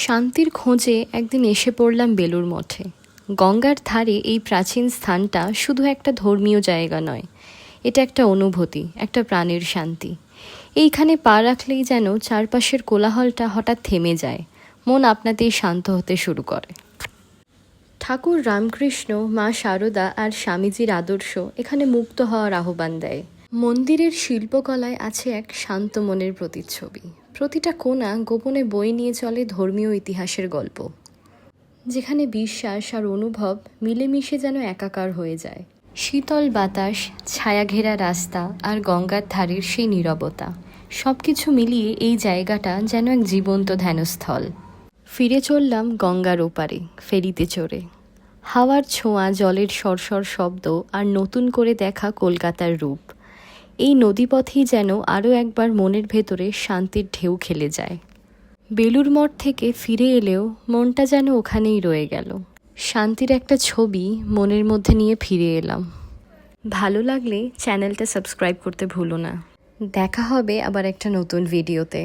শান্তির খোঁজে একদিন এসে পড়লাম বেলুড় মঠে। গঙ্গার ধারে এই প্রাচীন স্থানটা শুধু একটা ধর্মীয় জায়গা নয়, এটা একটা অনুভূতি, একটা প্রাণের শান্তি। এইখানে পা রাখলেই যেন চারপাশের কোলাহলটা হঠাৎ থেমে যায়, মন আপনাতেই শান্ত হতে শুরু করে। ঠাকুর রামকৃষ্ণ, মা শারদা আর স্বামীজির আদর্শ এখানে মুক্ত হওয়ার আহ্বান দেয়। মন্দিরের শিল্পকলায় আছে এক শান্ত মনের প্রতিচ্ছবি। প্রতিটা কোণা গোপনে বয়ে নিয়ে চলে ধর্মীয় ইতিহাসের গল্প, যেখানে বিশ্বাস আর অনুভব মিলেমিশে যেন একাকার হয়ে যায়। শীতল বাতাস, ছায়াঘেরা রাস্তা আর গঙ্গার ধারের সেই নীরবতা, সব কিছু মিলিয়ে এই জায়গাটা যেন এক জীবন্ত ধ্যানস্থল। ফিরে চললাম গঙ্গার ওপারে ফেরিতে চড়ে। হাওয়ার ছোঁয়া, জলের সরসর শব্দ আর নতুন করে দেখা কলকাতার রূপ, এই নদীপথেই যেন আরও একবার মনের ভেতরে শান্তির ঢেউ খেলে যায়। বেলুড় মঠ থেকে ফিরে এলেও মনটা যেন ওখানেই রয়ে গেল। শান্তির একটা ছবি মনের মধ্যে নিয়ে ফিরে এলাম। ভালো লাগলে চ্যানেলটা সাবস্ক্রাইব করতে ভুলো না। দেখা হবে আবার একটা নতুন ভিডিওতে।